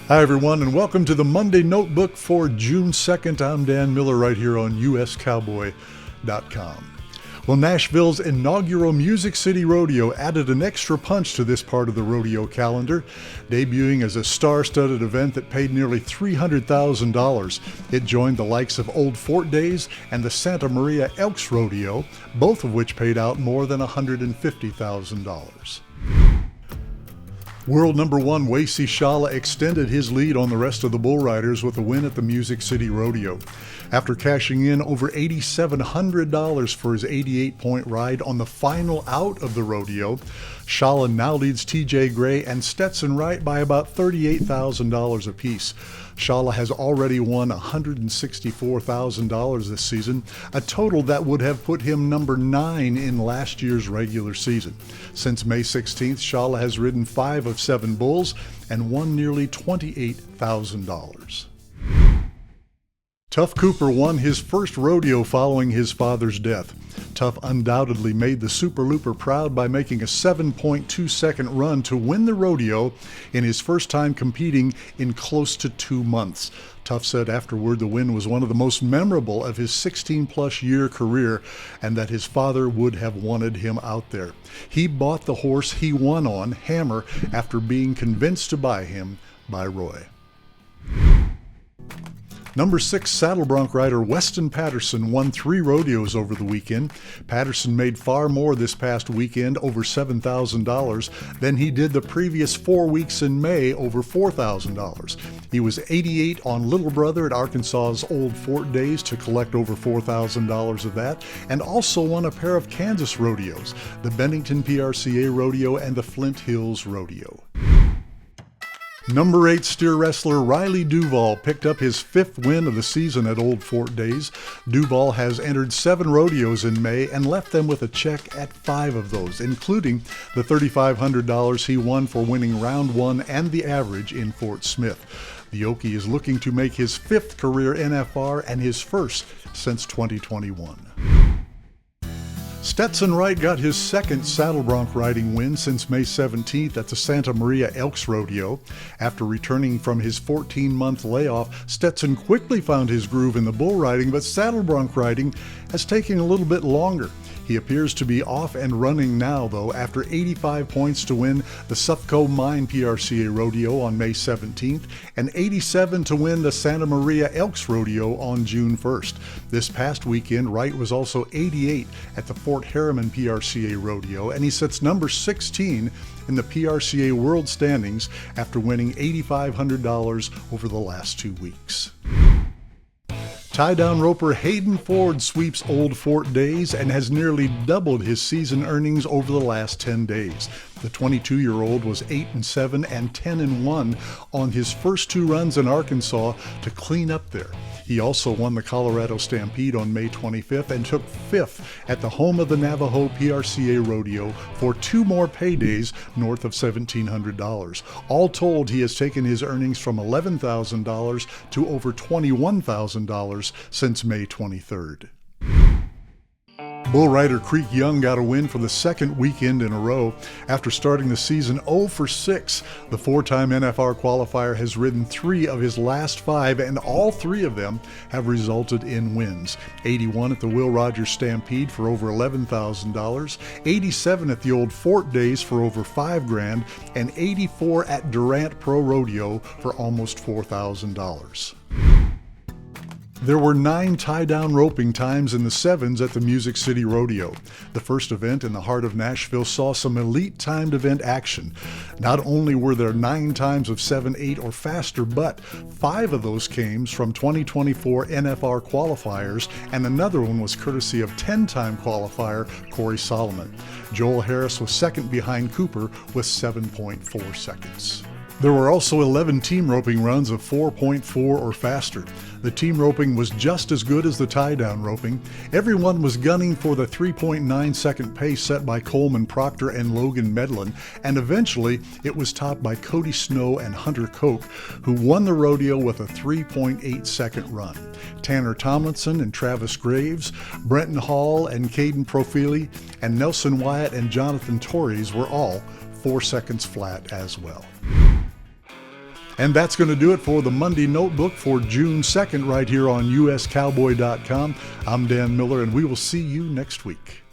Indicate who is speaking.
Speaker 1: Hi, everyone, and welcome to the Monday Notebook for June 2nd. I'm Dan Miller right here on uscowboy.com. Well, Nashville's inaugural Music City Rodeo added an extra punch to this part of the rodeo calendar, debuting as a star-studded event that paid nearly $300,000. It joined the likes of Old Fort Days and the Santa Maria Elks Rodeo, both of which paid out more than $150,000. World number one Wacey Schalla extended his lead on the rest of the bull riders with a win at the Music City Rodeo. After cashing in over $8,700 for his 88-point ride on the final out of the rodeo, Schalla now leads TJ Gray and Stetson Wright by about $38,000 apiece. Schalla has already won $164,000 this season, a total that would have put him number 9 in last year's regular season. Since May 16th, Schalla has ridden 5 of 7 bulls and won nearly $28,000. Tuf Cooper won his first rodeo following his father's death. Tuf undoubtedly made the Super Looper proud by making a 7.2-second run to win the rodeo in his first time competing in close to 2 months. Tuf said afterward the win was one of the most memorable of his 16-plus year career and that his father would have wanted him out there. He bought the horse he won on, Hammer, after being convinced to buy him by Roy. Number 6 saddle bronc rider Weston Patterson won 3 rodeos over the weekend. Patterson made far more this past weekend, over $7,000, than he did the previous 4 weeks in May, over $4,000. He was 88 on Little Brother at Arkansas's Old Fort Days to collect over $4,000 of that, and also won a pair of Kansas rodeos, the Bennington PRCA Rodeo and the Flint Hills Rodeo. Number 8 steer wrestler Riley Duvall picked up his 5th win of the season at Old Fort Days. Duvall has entered 7 rodeos in May and left them with a check at 5 of those, including the $3,500 he won for winning round 1 and the average in Fort Smith. The Okie is looking to make his 5th career NFR and his first since 2021. Stetson Wright got his 2nd saddle bronc riding win since May 17th at the Santa Maria Elks Rodeo. After returning from his 14-month layoff, Stetson quickly found his groove in the bull riding, but saddle bronc riding has taken a little bit longer. He appears to be off and running now, though, after 85 points to win the Sufco Mine PRCA Rodeo on May 17th and 87 to win the Santa Maria Elks Rodeo on June 1st. This past weekend, Wright was also 88 at the Fort Harriman PRCA Rodeo, and he sits number 16 in the PRCA World Standings after winning $8,500 over the last 2 weeks. Tie-down roper Hayden Ford sweeps Old Fort Days and has nearly doubled his season earnings over the last 10 days. The 22-year-old was 8-7 and 10-1 on his first 2 runs in Arkansas to clean up there. He also won the Colorado Stampede on May 25th and took 5th at the home of the Navajo PRCA Rodeo for 2 more paydays north of $1,700. All told, he has taken his earnings from $11,000 to over $21,000 since May 23rd. Bull rider Creek Young got a win for the 2nd weekend in a row. After starting the season 0 for 6, the 4-time NFR qualifier has ridden 3 of his last 5, and all 3 of them have resulted in wins. 81 at the Will Rogers Stampede for over $11,000, 87 at the Old Fort Days for over $5,000, and 84 at Durant ProRodeo for almost $4,000. There were 9 tie-down roping times in the 7s at the Music City Rodeo. The first event in the heart of Nashville saw some elite timed event action. Not only were there 9 times of 7-8 or faster, but 5 of those came from 2024 NFR qualifiers, and another one was courtesy of 10-time qualifier Corey Solomon. Joel Harris was second behind Cooper with 7.4 seconds. There were also 11 team roping runs of 4.4 or faster. The team roping was just as good as the tie-down roping. Everyone was gunning for the 3.9-second pace set by Coleman Proctor and Logan Medlin, and eventually it was topped by Cody Snow and Hunter Koch, who won the rodeo with a 3.8-second run. Tanner Tomlinson and Travis Graves, Brenton Hall and Caden Profili, and Nelson Wyatt and Jonathan Torres were all 4 seconds flat as well. And that's going to do it for the Monday Notebook for June 2nd right here on uscowboy.com. I'm Dan Miller, and we will see you next week.